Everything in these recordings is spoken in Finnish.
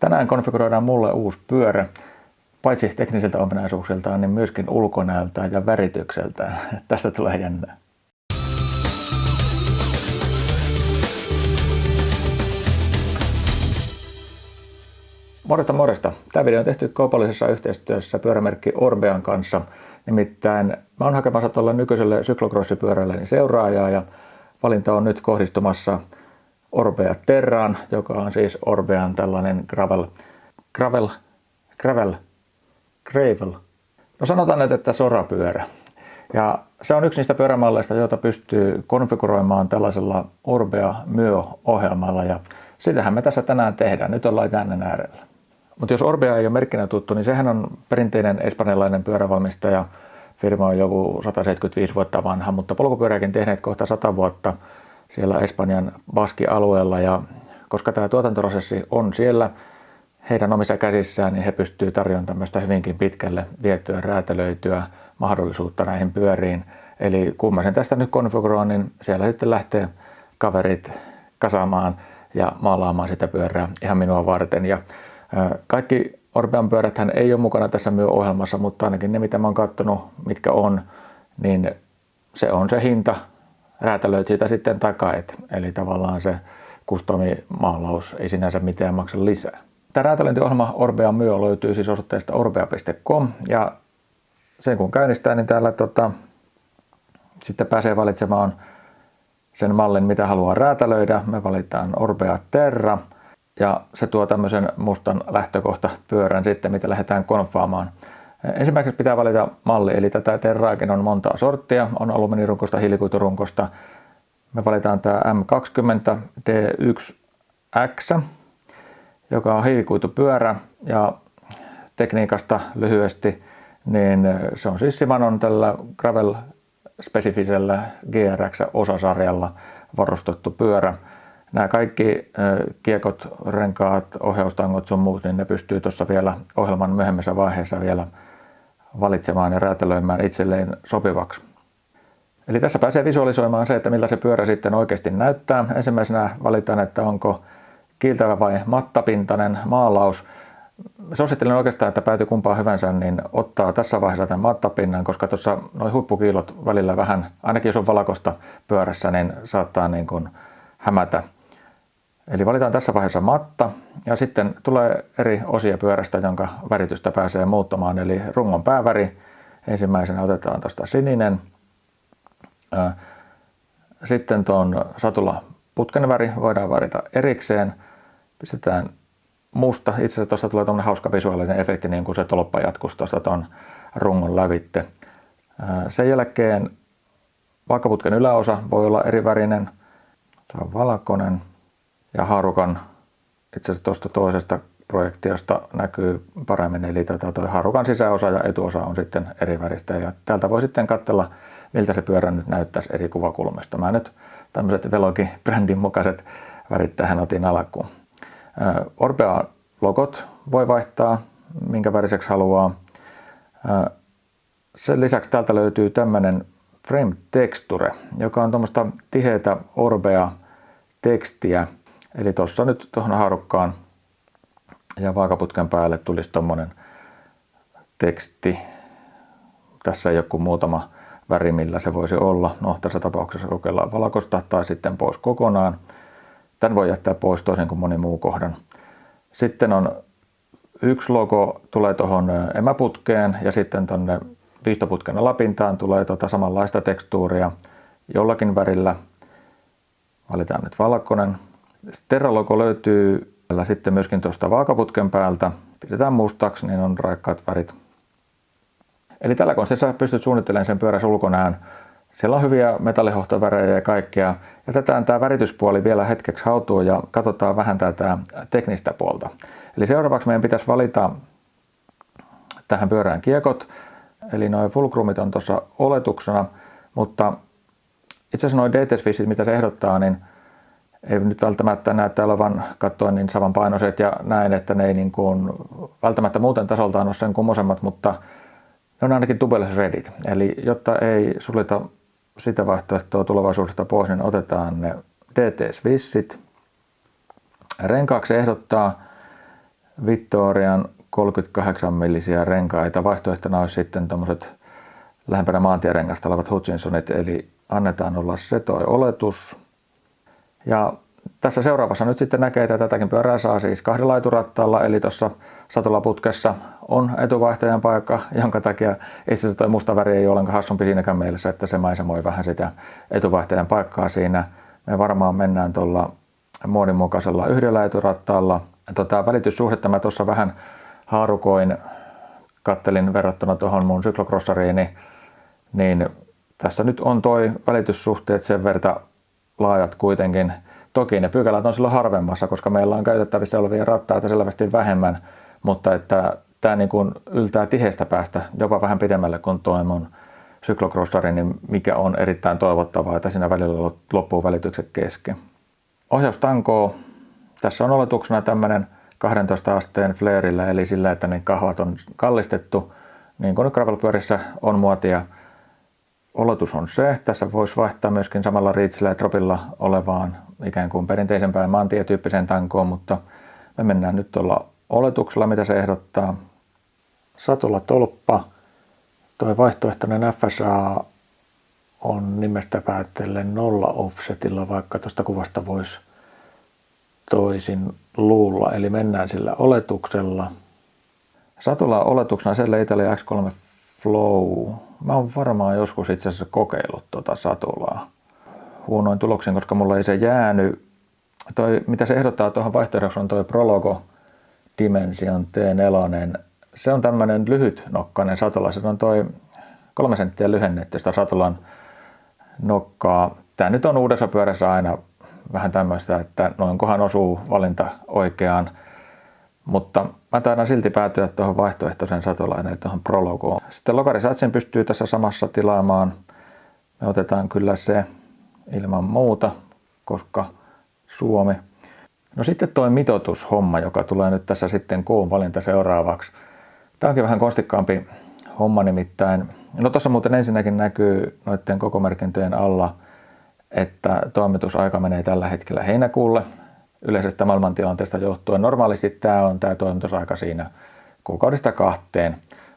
Tänään konfiguroidaan mulle uusi pyörä, paitsi teknisiltä ominaisuuksiltaan, niin myöskin ulkonäöltään ja väritykseltään. Tästä tulee jännää. Morjesta. Tämä video on tehty kaupallisessa yhteistyössä pyörämerkki Orbean kanssa. Nimittäin mä oon hakemassa tuolle nykyiselle cyclocrossipyörälleni seuraajaa ja valinta on nyt kohdistumassa Orbea Terraan, joka on siis Orbean tällainen gravel. No sanotaan nyt, että sorapyörä. Ja se on yksi niistä pyörämalleista, joita pystyy konfiguroimaan tällaisella Orbea Myo-ohjelmalla ja sitähän me tässä tänään tehdään. Nyt ollaan jännän äärellä. Mutta jos Orbea ei ole merkkinä tuttu, niin sehän on perinteinen espanjalainen pyörävalmistaja. Firma on joku 175 vuotta vanha, mutta polkupyöräkin tehneet kohta 100 vuotta siellä Espanjan Baski-alueella. Ja koska tämä tuotantoprosessi on siellä heidän omissa käsissään, niin he pystyvät tarjoamaan tämmöistä hyvinkin pitkälle vietyä, räätälöityä mahdollisuutta näihin pyöriin. Eli kun mä sen tästä nyt konfiguroin, niin siellä sitten lähtee kaverit kasaamaan ja maalaamaan sitä pyörää ihan minua varten. Ja kaikki Orbean pyöräthän ei ole mukana tässä Myo-ohjelmassa, mutta ainakin ne, mitä mä oon katsonut, mitkä on, niin se on se hinta. Räätälöit sitä sitten takaisin. Eli tavallaan se customimaalaus ei sinänsä mitään maksa lisää. Tämä räätälöintiohjelma Orbea Myo löytyy siis osoitteesta orbea.com ja sen kun käynnistää, niin täällä sitten pääsee valitsemaan sen mallin, mitä haluaa räätälöidä. Me valitaan Orbea Terra ja se tuo tämmöisen mustan lähtökohtapyörän sitten, mitä lähdetään konfaamaan. Ensimmäiseksi pitää valita malli, eli tätä Terraakin on montaa sorttia. On alumiinirunkosta, hiilikuiturunkosta. Me valitaan tämä M20 D1X, joka on hiilikuitupyörä ja tekniikasta lyhyesti, niin se on siis Shimanon tällä Gravel-spesifisellä GRX-osasarjalla varustettu pyörä. Nämä kaikki kiekot, renkaat, ohjaustangot sun muut, niin ne pystyy tuossa vielä ohjelman myöhemmässä vaiheessa vielä valitsemaan ja räätälöimään itselleen sopivaksi. Eli tässä pääsee visualisoimaan se, että miltä se pyörä sitten oikeasti näyttää. Ensimmäisenä valitaan, että onko kiiltävä vai mattapintainen maalaus. Suosittelen oikeastaan, että päätyy kumpaa hyvänsä, niin ottaa tässä vaiheessa tämän mattapinnan, koska tuossa nuo huippukiilot välillä vähän, ainakin jos on valkoista pyörässä, niin saattaa niin kuin hämätä. Eli valitaan tässä vaiheessa matta ja sitten tulee eri osia pyörästä, jonka väritystä pääsee muuttamaan. Eli rungon pääväri. Ensimmäisenä otetaan tuosta sininen. Sitten tuon satulaputken väri voidaan valita erikseen. Pistetään musta. Itse asiassa tuosta tulee tuommoinen hauska visuaalinen efekti, niin kuin se tolppa jatkuisi tuosta tuon rungon lävitte. Sen jälkeen vaakaputken yläosa voi olla eri värinen. Se on valkoinen. Ja haarukan, itse asiassa tuosta toisesta projektiosta näkyy paremmin, eli tuo haarukan sisäosa ja etuosa on sitten eri väristä. Ja täältä voi sitten katsella, miltä se pyörä nyt näyttäisi eri kuvakulmista. Mä nyt tämmöiset Veloki-brändin mukaiset värit tähän otin alkuun. Orbea-logot voi vaihtaa, minkä väriseksi haluaa. Sen lisäksi täältä löytyy tämmöinen Frame Texture, joka on tuommoista tiheätä Orbea-tekstiä. Eli tuossa nyt tuohon haarukkaan ja vaakaputken päälle tulisi tuommoinen teksti. Tässä ei ole kuin muutama väri, millä se voisi olla. No, tässä tapauksessa kokeillaan valkoista tai sitten pois kokonaan. Tämän voi jättää pois toisin kuin moni muu kohdan. Sitten on yksi logo tulee tuohon emäputkeen ja sitten tuonne viistoputken alapintaan tulee samanlaista tekstuuria jollakin värillä. Valitaan nyt valkoinen. Terra-logo löytyy sitten myöskin tuosta vaakaputken päältä. Pistetään mustaksi, niin on raikkaat värit. Eli tällä konstissa pystyt suunnittelemaan sen pyörässä ulkonäön. Siellä on hyviä metallihohtovärejä ja kaikkea. Jätetään tämä värityspuoli vielä hetkeksi hautuun ja katsotaan vähän tätä teknistä puolta. Eli seuraavaksi meidän pitäisi valita tähän pyörään kiekot. Eli nuo fulcrumit on tuossa oletuksena, mutta itse asiassa nuo DT-swissit, mitä se ehdottaa, niin ei nyt välttämättä näyttää olevan katsoen niin samanpainoiset ja näin, että ne ei niin kuin välttämättä muuten tasoltaan ole sen kummosemmat, mutta ne on ainakin tubeless readit. Eli jotta ei suljeta sitä vaihtoehtoa tulevaisuudesta pois, niin otetaan ne DT-swissit. Renkaaksi ehdottaa Victorian 38 millisiä renkaita. Vaihtoehtona olisi sitten tuommoiset lähempänä maantierengasta olevat Hutchinsonit, eli annetaan olla se toi oletus. Ja tässä seuraavassa nyt sitten näkee, että tätäkin pyörää saa siis 2 laiturattaalla, eli tuossa satulaputkessa on etuvaihtajan paikka, jonka takia itse asiassa toi musta väri ei ole ollenkaan hassumpi siinäkään mielessä, että se maisemoi vähän sitä etuvaihtajan paikkaa siinä. Me varmaan mennään tuolla muodinmukaisella 1 eturattaalla. Välityssuhdetta mä tuossa vähän haarukoin, kattelin verrattuna tuohon mun syklokrossariini, niin tässä nyt on toi välityssuhteet sen verta laajat kuitenkin. Toki ne pykälät on silloin harvemmassa, koska meillä on käytettävissä olevia rattaita selvästi vähemmän, mutta että tämä niin kuin yltää tiheästä päästä jopa vähän pidemmälle kuin tuo mun syklokrossari, niin mikä on erittäin toivottavaa, että siinä välillä loppuu välitykset kesken. Ohjaustankoa. Tässä on oletuksena tämmöinen 12 asteen flareillä, eli sillä, että ne kahvat on kallistettu, niin kuin nyt gravelpyörissä on muotia. Oletus on se, tässä voisi vaihtaa myöskin samalla reachillä ja dropilla olevaan ikään kuin perinteisempään maantietyyppiseen tankoon, mutta me mennään nyt tuolla oletuksella, mitä se ehdottaa. Satulatolppa. Tuo vaihtoehtoinen FSA on nimestä päätellen 0 offsetilla, vaikka tuosta kuvasta voisi toisin luulla, eli mennään sillä oletuksella. Satula oletuksena Selle Italia X3 Flow. Mä oon varmaan joskus itse asiassa kokeillut tuota satulaa. Huonoin tuloksin, koska mulla ei se jäänyt. Mitä se ehdottaa tuohon vaihtoehdoksi on tuo Prologo Dimension T4. Se on tämmöinen lyhytnokkainen satula. Se on toi 3 senttiä lyhennetty sitä satulan nokkaa. Tää nyt on uudessa pyörässä aina vähän tämmöistä, että noinkohan osuu valinta oikeaan. Mutta mä taidan silti päätyä tuohon vaihtoehtoisen satulaan, eli tuohon Prologoon. Sitten Lokarisatsin pystyy tässä samassa tilaamaan. Me otetaan kyllä se ilman muuta, koska Suomi. No sitten tuo mitoitushomma, joka tulee nyt tässä sitten kuun valinta seuraavaksi. Tämä onkin vähän konstikkaampi homma nimittäin. No tuossa muuten ensinnäkin näkyy noiden kokomerkintöjen alla, että toimitusaika menee tällä hetkellä heinäkuulle. Yleisestä maailmantilanteesta johtuen. Normaalisti tämä on tämä toimitusaika siinä kuukaudesta 2,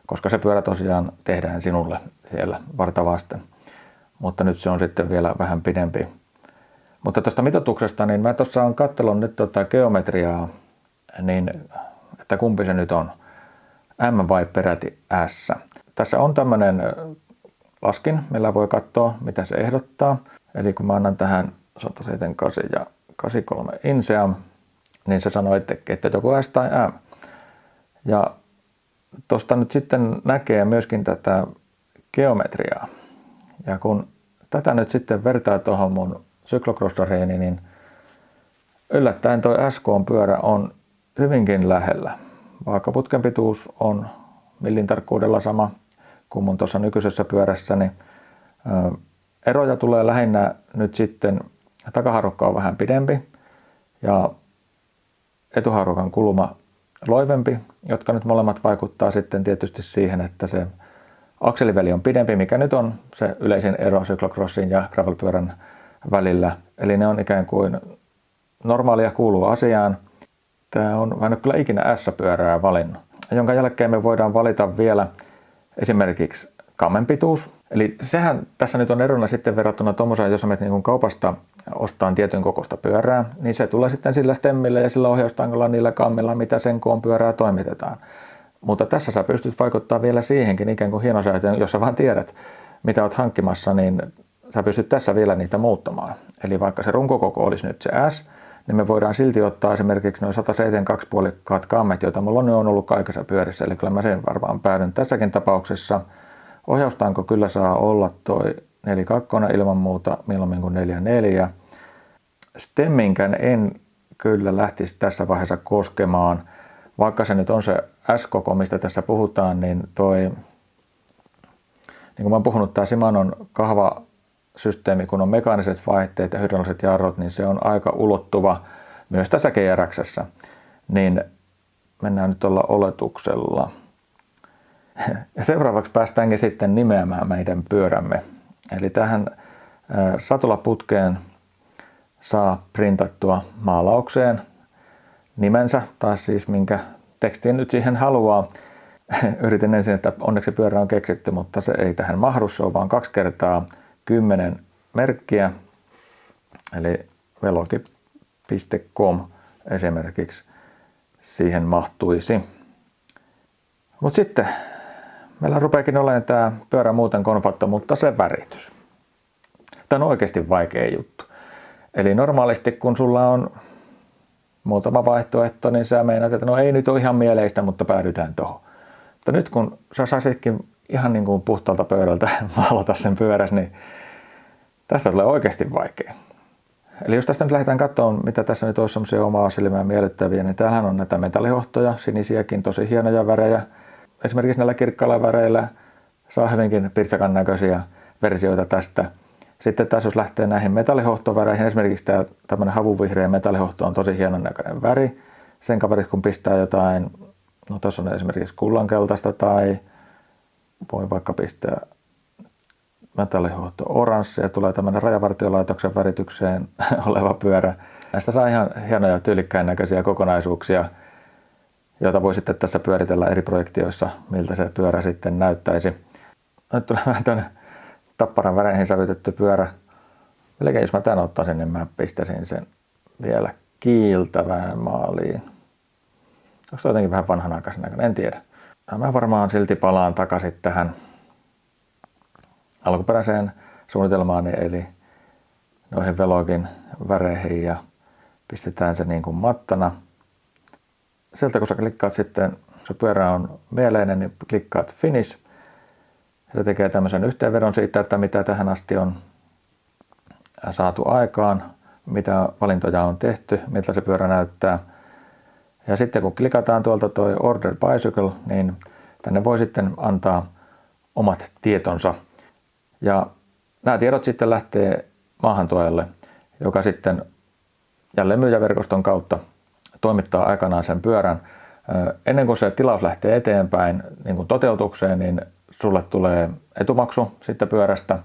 koska se pyörä tosiaan tehdään sinulle siellä varta vasten. Mutta nyt se on sitten vielä vähän pidempi. Mutta tuosta mitoituksesta, niin mä tuossa on katsellut nyt geometriaa, niin että kumpi se nyt on, M vai peräti S. Tässä on tämmöinen laskin, millä voi katsoa, mitä se ehdottaa. Eli kun mä annan tähän 178 ja 83 Inseam, niin se sanoo, että joko S tai M. Ja tuosta nyt sitten näkee myöskin tätä geometriaa. Ja kun tätä nyt sitten vertaa tuohon mun syklokrossariini, niin yllättäen tuo SK-pyörä on hyvinkin lähellä. Vaikka putken pituus on millin tarkkuudella sama kuin mun tuossa nykyisessä pyörässäni. Eroja tulee lähinnä nyt sitten, takaharukka on vähän pidempi ja etuharukan kulma loivempi, jotka nyt molemmat vaikuttaa sitten tietysti siihen, että se akseliväli on pidempi, mikä nyt on se yleisin ero syklocrossin ja gravelpyörän välillä. Eli ne on ikään kuin normaalia, kuuluu asiaan. Tämä on, mä en ole kyllä ikinä S-pyörää valinnut, jonka jälkeen me voidaan valita vielä esimerkiksi kammen pituus. Eli sehän tässä nyt on erona sitten verrattuna tuommoiseen, jos menet niin kaupasta ostaan tietyn kokoista pyörää, niin se tulee sitten sillä stemmillä ja sillä ohjaustangolla niillä kammilla, mitä sen koon pyörää toimitetaan. Mutta tässä sä pystyt vaikuttaa vielä siihenkin ikään kuin hienosäätöön, jos sä vaan tiedät, mitä oot hankkimassa, niin sä pystyt tässä vielä niitä muuttamaan. Eli vaikka se runkokoko olisi nyt se S, niin me voidaan silti ottaa esimerkiksi noin 172 puolikkaat kammet, joita mulla on ollut kaikissa pyörissä. Eli kyllä mä sen varmaan päädyn tässäkin tapauksessa. Ohjaustanko kyllä saa olla toi 4.2 ilman muuta, milloin kuin 4.4. Stemminkään en kyllä lähtisi tässä vaiheessa koskemaan. Vaikka se nyt on se S-koko, mistä tässä puhutaan, niin niin kuin mä oon puhunut, tämä Shimanon kahvasysteemi, kun on mekaaniset vaihteet ja hydrauliset jarrut, niin se on aika ulottuva myös tässä GRX:ssä. Niin mennään nyt tuolla oletuksella. Ja seuraavaksi päästäänkin sitten nimeämään meidän pyörämme. Eli tähän satulaputkeen saa printattua maalaukseen nimensä, taas siis minkä tekstiin nyt siihen haluaa. Yritin ensin, että onneksi pyörä on keksitty, mutta se ei tähän mahdu. Se on vaan 2 kertaa 10 merkkiä. Eli velogi.com esimerkiksi siihen mahtuisi. Mutta sitten meillä rupeakin olemaan tämä pyörä muuten konfatto, mutta se väritys. Tämä on oikeasti vaikea juttu. Eli normaalisti kun sulla on muutama vaihtoehto, niin sä meinaat, että no ei nyt ole ihan mieleistä, mutta päädytään tuohon. Mutta nyt kun sä saisitkin ihan niin kuin puhtaalta pöydältä maalata sen pyörässä, niin tästä tulee oikeasti vaikea. Eli jos tästä nyt lähdetään katsomaan, mitä tässä nyt olisi semmoisia omaa silmää miellyttäviä, niin tämähän on näitä metallihohtoja, sinisiäkin, tosi hienoja värejä. Esimerkiksi näillä kirkkailla väreillä saa hyvinkin pirtsakan näköisiä versioita tästä. Sitten taas jos lähtee näihin metallihohtoväreihin, esimerkiksi tämä tämmöinen havuvihreä metallihohto on tosi hienon näköinen väri. Sen kaverissa kun pistää jotain, no tuossa on esimerkiksi kullankeltaista tai voi vaikka pistää metallihohto oranssi ja tulee tämmöinen Rajavartiolaitoksen väritykseen oleva pyörä. Näistä saa ihan hienoja tyylikkäin näköisiä kokonaisuuksia, joita voi sitten tässä pyöritellä eri projektioissa, miltä se pyörä sitten näyttäisi. Nyt tulee vähän tämmöinen tapparan väreihin sävytetty pyörä. Melkein jos mä tämän ottaisin, niin mä pistäisin sen vielä kiiltävään maaliin. Onko se jotenkin vähän vanhanaikaisen näköinen? En tiedä. Mä varmaan silti palaan takaisin tähän alkuperäiseen suunnitelmaan, eli noihin Velogin väreihin ja pistetään se niin kuin mattana. Sieltä kun sä klikkaat sitten, se pyörä on mieleinen, niin klikkaat Finish. Se tekee tämmöisen yhteenvedon siitä, että mitä tähän asti on saatu aikaan, mitä valintoja on tehty, miltä se pyörä näyttää. Ja sitten kun klikataan tuolta toi Order Bicycle, niin tänne voi sitten antaa omat tietonsa. Ja nämä tiedot sitten lähtee maahantuojalle, joka sitten jälleen myyjäverkoston kautta toimittaa aikanaan sen pyörän. Ennen kuin se tilaus lähtee eteenpäin niin kuin toteutukseen, niin sulle tulee etumaksu sitten pyörästä.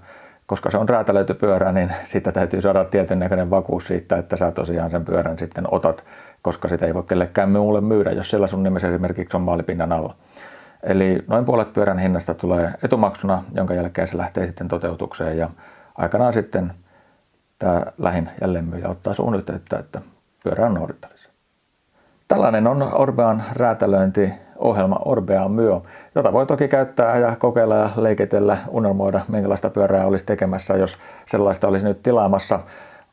Koska se on räätälöity pyörä, niin siitä täytyy saada tietyn näköinen vakuus siitä, että sä tosiaan sen pyörän sitten otat, koska sitä ei voi kellekään muulle myydä, jos siellä sun nimessä esimerkiksi on maalipinnan alla. Eli noin puolet pyörän hinnasta tulee etumaksuna, jonka jälkeen se lähtee sitten toteutukseen ja aikanaan sitten tämä lähin jälleenmyyjä ottaa suun yhteyttä, että pyörä on noudattavissa. Tällainen on Orbean räätälöintiohjelma Orbea Myö, jota voi toki käyttää ja kokeilla ja leikitellä, unelmoida, minkälaista pyörää olisi tekemässä, jos sellaista olisi nyt tilaamassa.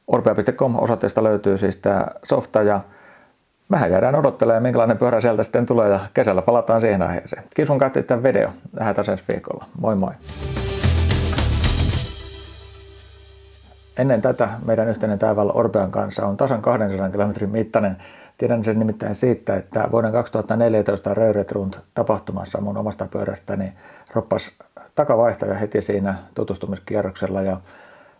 Orbea.com osoitteesta löytyy siis tämä softa ja mehän jäädään odottelemaan, minkälainen pyörä sieltä sitten tulee ja kesällä palataan siihen aiheeseen. Kiitos kun katsoit tämän video. Nähdään taas ensi viikolla. Moi moi! Ennen tätä meidän yhteinen taivaalla Orbean kanssa on tasan 200 kilometrin mittainen. Tiedän sen nimittäin siitä, että vuoden 2014 Röyretrund tapahtumassa mun omasta pyörästäni roppas takavaihtaja heti siinä tutustumiskierroksella ja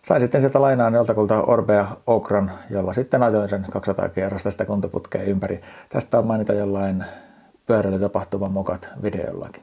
sain sitten sieltä lainaan joltakulta Orbea Okran, jolla sitten ajoin sen 200 kierrosta sitä kuntoputkea ympäri. Tästä on mainita jollain pyöräilytapahtuman mokat videollakin.